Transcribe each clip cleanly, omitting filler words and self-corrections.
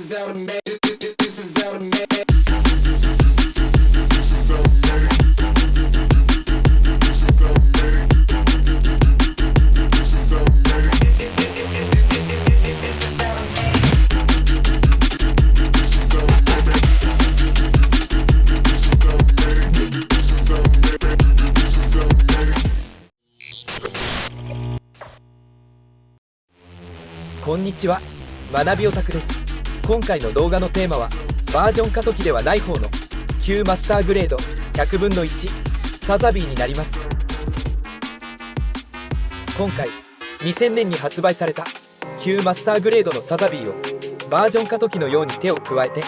is automatic. This is automatic.こんにちは、学びオタクです。今回の動画のテーマはバージョン過渡期ではない方の旧マスターグレード100分の1サザビーになります。今回2000年に発売された旧マスターグレードのサザビーをバージョン過渡期のように手を加えて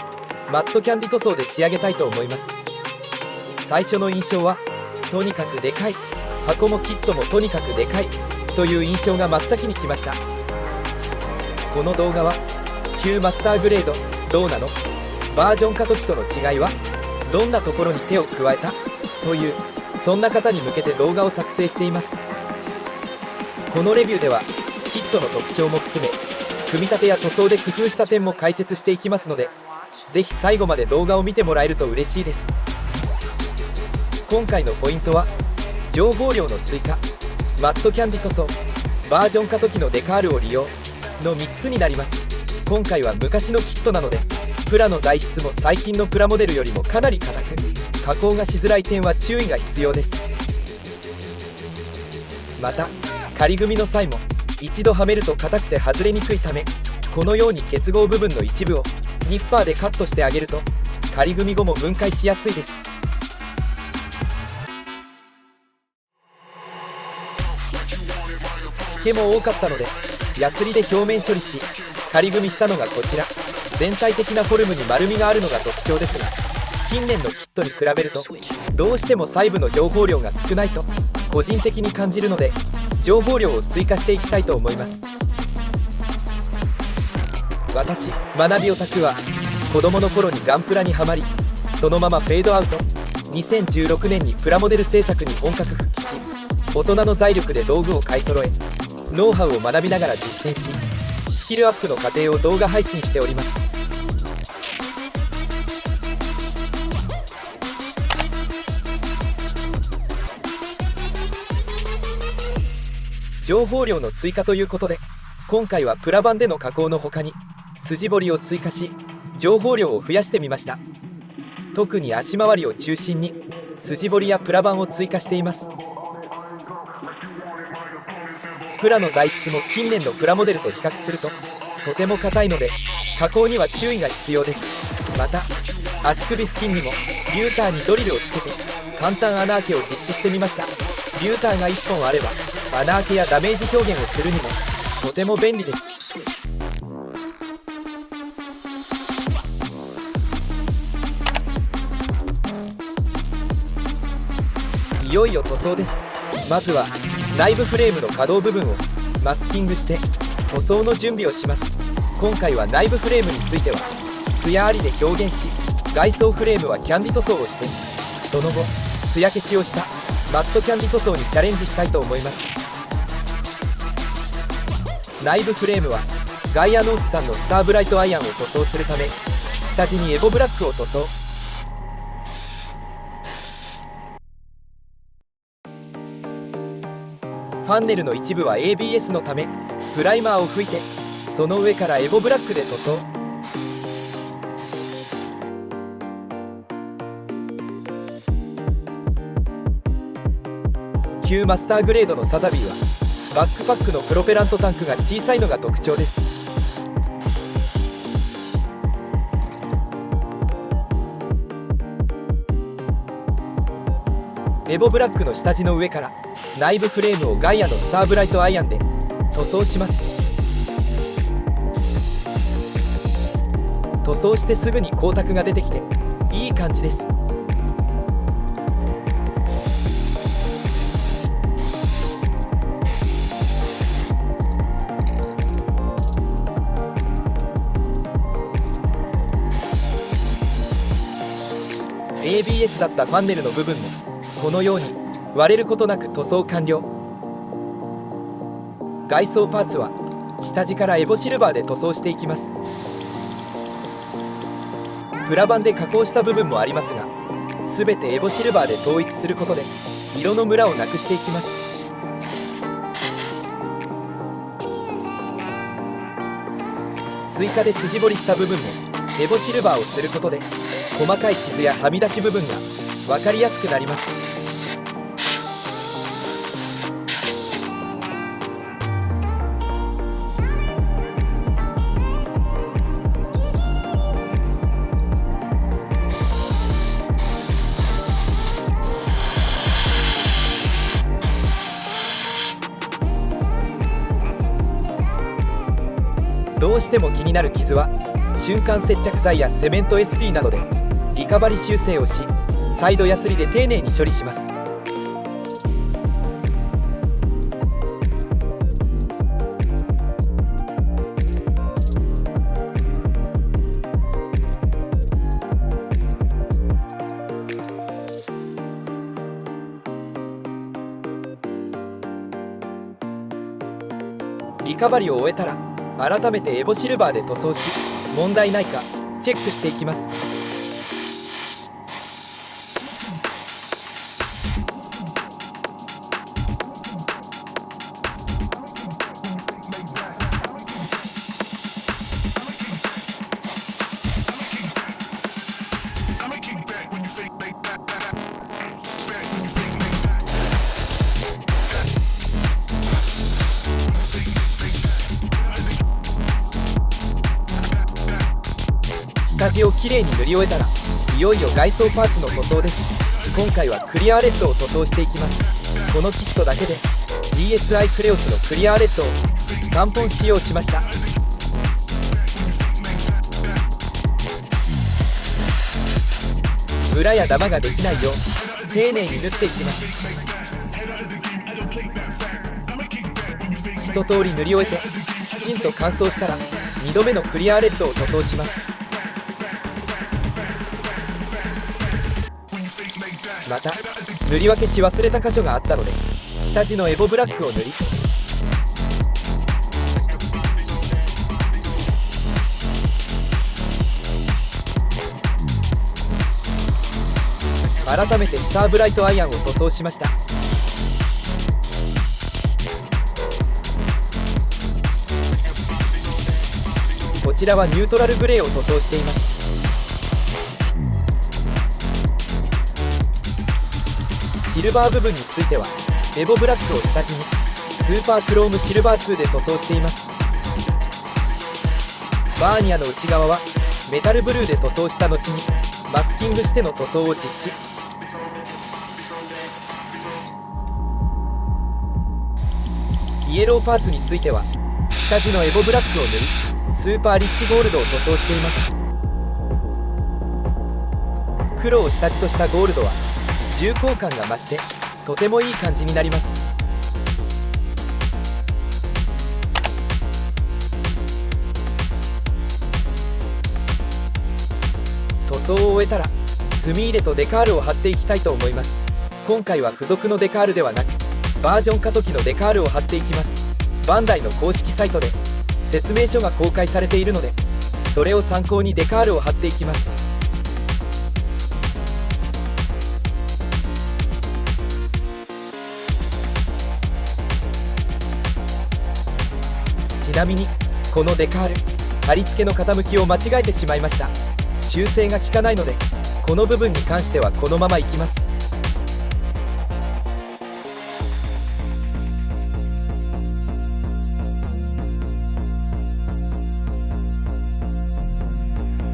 マットキャンディ塗装で仕上げたいと思います。最初の印象はとにかくでかい、箱もキットもとにかくでかいという印象が真っ先にきました。この動画は旧マスターグレードどうなの、バージョン過渡期との違いはどんなところに手を加えたという、そんな方に向けて動画を作成しています。このレビューではキットの特徴も含め組み立てや塗装で工夫した点も解説していきますので、ぜひ最後まで動画を見てもらえると嬉しいです。今回のポイントは情報量の追加、マットキャンディ塗装、バージョン過渡期のデカールを利用の3つになります。今回は昔のキットなのでプラの材質も最近のプラモデルよりもかなり硬く、加工がしづらい点は注意が必要です。また仮組みの際も一度はめると硬くて外れにくいため、このように結合部分の一部をニッパーでカットしてあげると仮組み後も分解しやすいです。引けも多かったのでヤスリで表面処理し仮組みしたのがこちら。全体的なフォルムに丸みがあるのが特徴ですが、近年のキットに比べるとどうしても細部の情報量が少ないと個人的に感じるので、情報量を追加していきたいと思います。私学びオタクは子供の頃にガンプラにはまり、そのままフェードアウト。2016年にプラモデル制作に本格復帰し、大人の財力で道具を買い揃えノウハウを学びながら実践し、スキルアップの過程を動画配信しております。情報量の追加ということで、今回はプラ版での加工の他に筋彫りを追加し情報量を増やしてみました。特に足回りを中心に筋彫りやプラ版を追加しています。プラの材質も近年のプラモデルと比較するととても硬いので加工には注意が必要です。また足首付近にもリューターにドリルをつけて簡単穴開けを実施してみました。リューターが1本あれば穴開けやダメージ表現をするにもとても便利です。いよいよ塗装です。まずは内部フレームの可動部分をマスキングして塗装の準備をします。今回は内部フレームについては艶ありで表現し、外装フレームはキャンディ塗装をして、その後艶消しをしたマットキャンディ塗装にチャレンジしたいと思います。内部フレームはガイアノースさんのスターブライトアイアンを塗装するため下地にエボブラックを塗装。ファンネルの一部は ABS のためプライマーを吹いて、その上からエボブラックで塗装。旧マスターグレードのサザビーはバックパックのプロペラントタンクが小さいのが特徴です。エボブラックの下地の上から内部フレームをガイアのスターブライトアイアンで塗装します。塗装してすぐに光沢が出てきていい感じです。ABS だったファンネルの部分もこのように割れることなく塗装完了。外装パーツは下地からエボシルバーで塗装していきます。プラ板で加工した部分もありますが、全てエボシルバーで統一することで色のムラをなくしていきます。追加で筋彫りした部分もエボシルバーをすることで細かい傷やはみ出し部分が分かりやすくなります。どうしても気になる傷は瞬間接着剤やセメント SP などでリカバリ修正をし、再度ヤスリで丁寧に処理します。リカバリを終えたら改めてエボシルバーで塗装し、問題ないかチェックしていきます。下地をきれいに塗り終えたらいよいよ外装パーツの塗装です。今回はクリアーレッドを塗装していきます。このキットだけで GSI クレオスのクリアーレッドを3本使用しました。ムラやダマができないよう丁寧に塗っていきます。一通り塗り終えてきちんと乾燥したら2度目のクリアーレッドを塗装します。また塗り分けし忘れた箇所があったので下地のエボブラックを塗り、改めてスターブライトアイアンを塗装しました。こちらはニュートラルグレーを塗装しています。シルバー部分についてはエボブラックを下地にスーパークロームシルバー2で塗装しています。バーニアの内側はメタルブルーで塗装した後にマスキングしての塗装を実施。イエローパーツについては下地のエボブラックを塗りスーパーリッチゴールドを塗装しています。黒を下地としたゴールドは重厚感が増してとてもいい感じになります。塗装を終えたら墨入れとデカールを貼っていきたいと思います。今回は付属のデカールではなくバージョン過渡期のデカールを貼っていきます。バンダイの公式サイトで説明書が公開されているのでそれを参考にデカールを貼っていきます。ちなみにこのデカール貼り付けの傾きを間違えてしまいました。修正が効かないのでこの部分に関してはこのままいきます。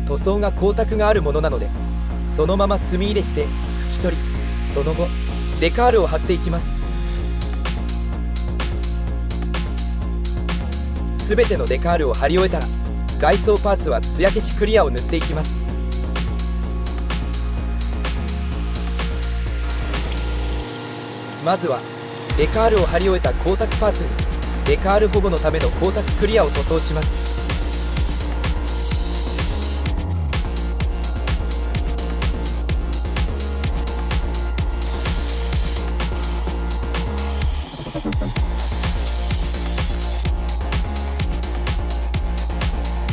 塗装が光沢があるものなのでそのまま墨入れして拭き取り、その後デカールを貼っていきます。すべてのデカールを貼り終えたら外装パーツは艶消しクリアを塗っていきます。まずはデカールを貼り終えた光沢パーツにデカール保護のための光沢クリアを塗装します。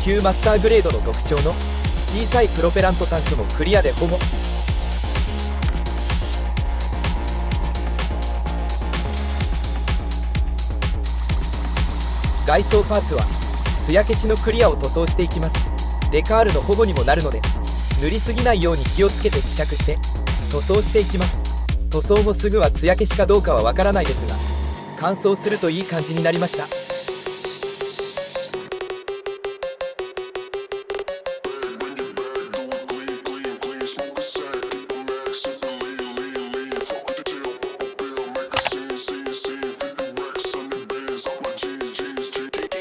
旧マスターグレードの特徴の小さいプロペラントタンクもクリアで保護。外装パーツは艶消しのクリアを塗装していきます。デカールの保護にもなるので塗りすぎないように気をつけて希釈して塗装していきます。塗装後すぐは艶消しかどうかはわからないですが、乾燥するといい感じになりました。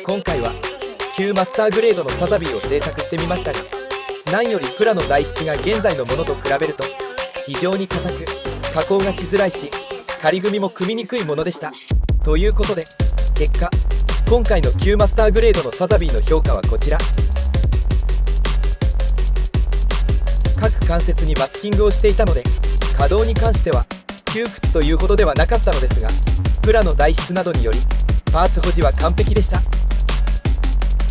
今回は旧マスターグレードのサザビーを製作してみましたが、何よりプラの材質が現在のものと比べると非常に硬く加工がしづらいし、仮組みも組みにくいものでした。ということで結果、今回の旧マスターグレードのサザビーの評価はこちら。各関節にマスキングをしていたので稼働に関しては窮屈というほどではなかったのですが、プラの材質などによりパーツ保持は完璧でした。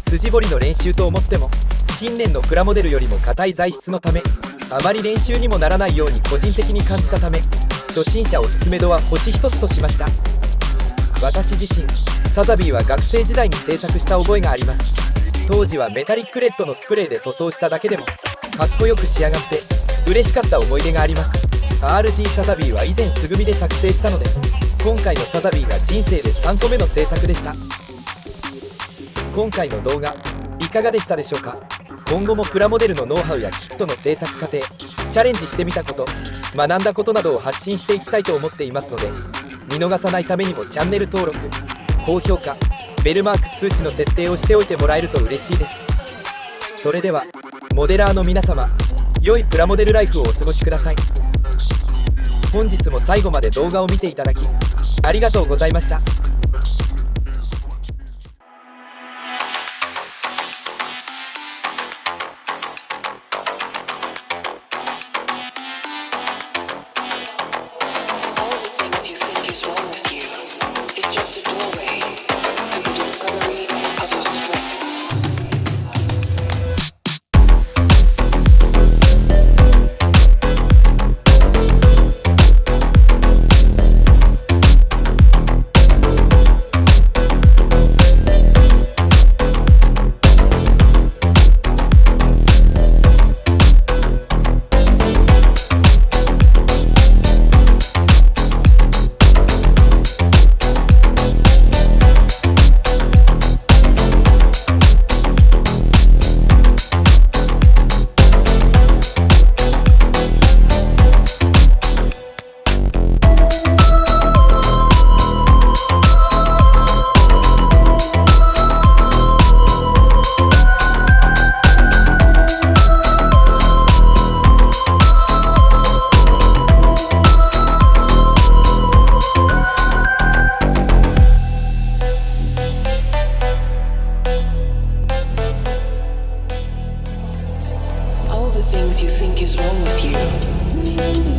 筋彫りの練習と思っても近年のプラモデルよりも硬い材質のためあまり練習にもならないように個人的に感じたため、初心者おすすめ度は星1つとしました。私自身サザビーは学生時代に制作した覚えがあります。当時はメタリックレッドのスプレーで塗装しただけでもかっこよく仕上がって嬉しかった思い出があります。 RG サザビーは以前素組みで作成したので、今回のサザビーが人生で3個目の制作でした。今回の動画いかがでしたでしょうか。今後もプラモデルのノウハウやキットの制作過程、チャレンジしてみたこと、学んだことなどを発信していきたいと思っていますので、見逃さないためにもチャンネル登録、高評価、ベルマーク通知の設定をしておいてもらえると嬉しいです。それではモデラーの皆様、良いプラモデルライフをお過ごしください。本日も最後まで動画を見ていただきありがとうございました。All the things you think is wrong with you